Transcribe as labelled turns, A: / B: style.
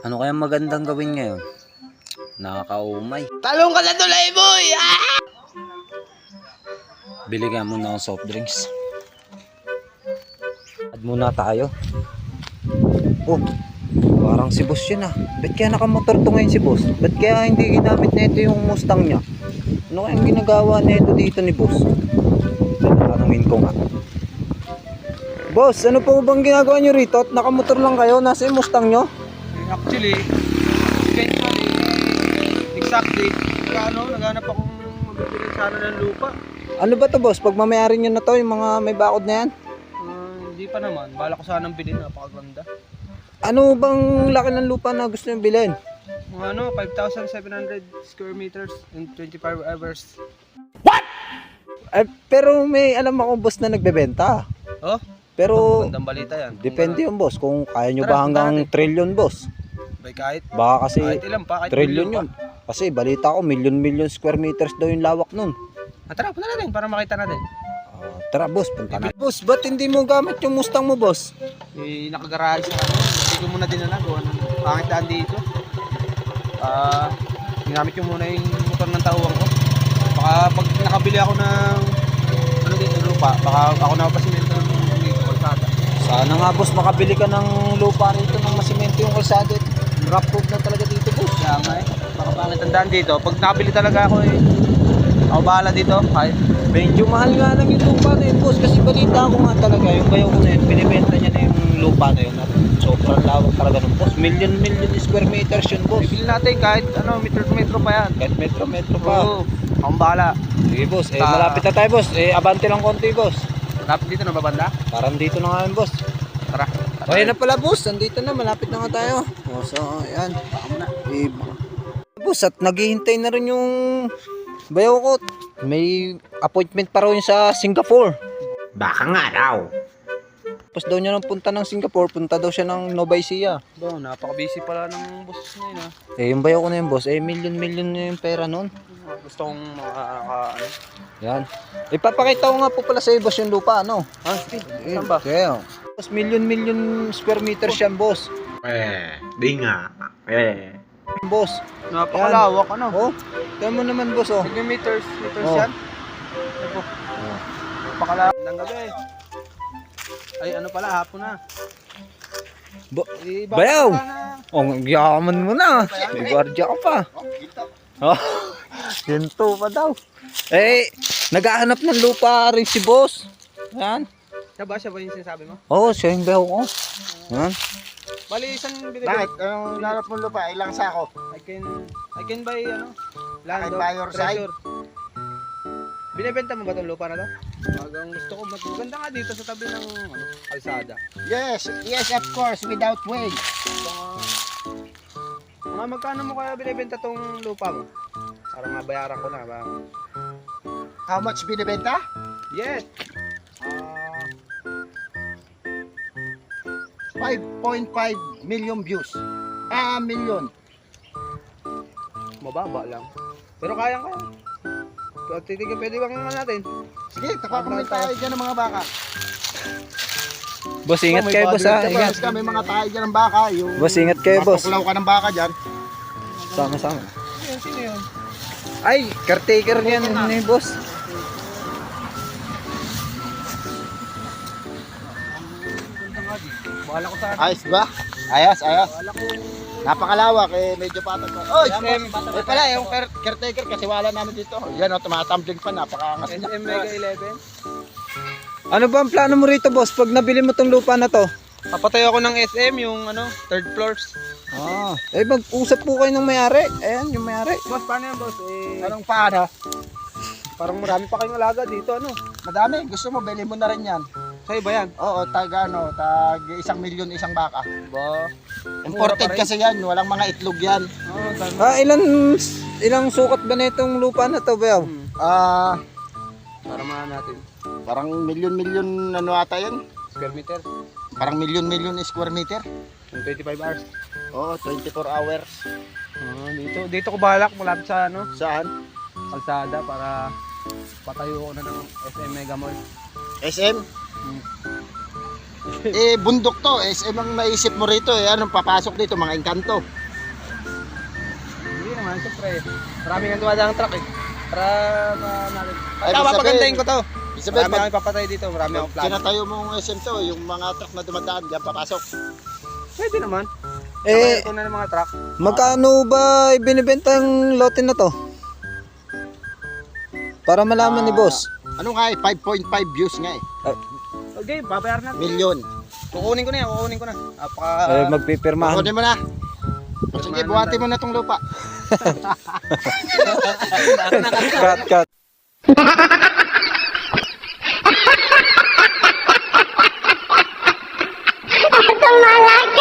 A: Ano kaya magandang gawin ngayon? Nakakaumay.
B: Talong ka sa tulay, boy! Ah!
A: Bili ka muna ng soft drinks. Add muna tayo. Oh, parang si boss yun ah. Ba't kaya nakamotor to ngayon si boss? Ba't kaya hindi ginamit na ito yung Mustang niya? Ano kaya ginagawa na ito dito ni boss? Tanungin ko nga. Boss, ano po bang ginagawa nyo rito? At nakamotor lang kayo? Nasa yung Mustang nyo?
B: Actually, eventually, exactly, naghanap akong magbibili sana ng lupa.
A: Ano ba to boss? Pag mamayari nyo na to, yung mga may bakod na yan?
B: Hindi pa naman, bala ko sanang bilhin, napakaganda.
A: Ano bang laki ng lupa na gusto nyo bilhin?
B: Mga 5,700 square meters in 25 hours.
A: Pero may alam akong boss na nagbebenta.
B: Oh?
A: Pero
B: Magandang balita yan.
A: depende yung boss kung kaya nyo
B: Tara,
A: ba hanggang
B: punta
A: trillion boss.
B: Bay kahit
A: Baka kasi
B: ilan pa, kahit
A: trillion
B: milyon
A: yun. Kasi balita ko million square meters daw yung lawak nun.
B: Tara, punta natin para makita natin.
A: Tara boss, punta na. Boss, ba't hindi mo gamit yung Mustang mo boss?
B: Nakagarahe sa hindi ko muna dinala. Pangit daan dito. Ginamit ko muna yung motor ng tauwang ko. Baka pag nakabili ako ng dito lupa, baka ako na pasimento ng kalsada.
A: Sana nga boss makabili ka ng lupa rito ng masimento yung kalsada. Rough road na talaga dito boss.
B: Kaya nga baka pangit ang daan dito. Pag nakabili talaga ako ako bahala dito. Kahit
A: Medyo mahal nga lang yung lupa na yun boss. Kasi balita ko nga talaga yung bayaw ko na yun. Binibenta niya na yung lupa na yun. At sobrang lawak talaga ng boss. Million square meters yun boss.
B: bibili natin kahit metro pa yan.
A: Kahit metro pa.
B: Oo, akong bahala.
A: Sige boss, malapit na tayo boss. Abante lang konti boss.
B: Lapit dito na babanda.
A: Parang dito na nga yun boss.
B: Tara.
A: Okay na pala boss, nandito na, malapit na nga tayo. So, ayan. Boss, at naghihintay na rin yung bayaw ko. May appointment pa raw yun sa Singapore.
C: Baka nga raw.
A: Tapos daw niya nang punta ng Singapore, punta daw siya ng Nueva Ecija.
B: Napaka-busy pala ng boss na yun ha.
A: Yung bayaw ko na yun boss, million na yung pera nun.
B: Gusto kong
A: Yan. Ipapakita ko nga po pala sa iyo boss yung lupa, ano?
B: sige. Saan ba?
A: Kaya, boss, million square meters yan boss.
C: Di nga.
A: Boss.
B: Napakalawak
A: Oh, kaya mo naman boss oh.
B: Meters
A: Oh.
B: yan. Ito. Napakalawak ng gabi. Ay ano pala, hapon na.
A: Bayaw! Oh, yaman mo na. May gwardiya ka pa. Oh, ginto pa daw. Naghahanap ng lupa rin si boss. Yan.
B: Siya ba yung sinasabi mo?
A: Oh, siya yung bayaw ko. Yan.
B: Bali, isang binibili.
D: Bakit? Anong nanap mong lupa? Ilang sako?
B: I can buy land
D: I can
B: of
D: buy your side?
B: treasure. Binibenta mo ba itong lupa na to? Hanggang gusto ko, maganda nga dito sa tabi ng kalsada.
D: Yes, of course, without way.
B: Mga magkano mo kaya binibenta tong lupa mo? Para mabayaran ko na ba?
D: How much binibenta?
B: Yes!
D: 5.5 million views. Million.
B: Mababa lang. Pero kaya. Pwede bang natin?
D: Sige, tapakamit tayo dyan ng mga baka.
A: Boss, ingat kayo boss ha. Ingat.
D: May mga tayo dyan ng baka.
A: Boss, ingat kayo boss.
D: Matuklaw ka ng baka dyan.
A: Sama-sama.
B: Sino yun?
A: Ay, caretaker niyan ni boss.
B: Bahala ko sa
D: Ayos ba? Ayos.
B: Bahala ko.
D: Napakalawak medyo patas pa. Oy,
B: SM
D: pala yung caretaker kasi wala namin dito. Yan tumatambling pa, napakaangas niya.
B: SM Mega 11.
A: Ano ba ang plano mo rito boss pag nabili mo tong lupa na to?
B: Papatayo ako ng SM, yung third floors.
A: Mag-usap po kayo ng may-ari. Ayan, yung may-ari.
B: Boss, paano yan, boss?
D: Anong paano?
B: Parang marami pa kayong alaga dito,
D: Madami, gusto mo, bili mo na rin yan.
B: Sa'yo ba yan?
D: Oo, tag 1 milyon isang baka.
B: Ba?
D: Imported kasi yan, walang mga itlog yan.
A: Ilang sukat ba na itong lupa na to, bayaw?
B: Para mahan natin.
D: Parang milyon ata yan.
B: Square meter.
D: Parang milyon square meter.
B: Yung 25 hours.
D: Oo, 24 hours.
B: Dito ko balak malapit sa
D: Saan?
B: kalsada para patayo ko na ng SM Mega Mall.
D: SM? Bundok to. SM ang naisip mo rito eh. Anong papasok dito? Mga engkanto.
B: Hindi naman, siyempre. Maraming ang dumadang truck eh. Para natin.
D: Ay,
B: Tama,
D: ibig
B: pagandahin ko to.
D: Ibig sabihin,
B: Marami kami papatay dito, marami akong plano.
D: kinatayo mong SM to, yung mga truck na dumadaan, diyan papasok.
B: Pwede naman.
A: Eh,
B: Ito na ng mga truck.
A: magkano ba ibinibenta yung lote na to? Para malaman ni boss.
D: Ano nga eh, 5.5 views nga eh.
B: Okay, babayaran natin.
D: Milyon.
B: Kukunin ko na yan, kukunin ko na.
A: Magpipirmahan.
D: Kunin mo na. O sige, buhati mo na tong lupa.
A: Cut.
E: Tumalaki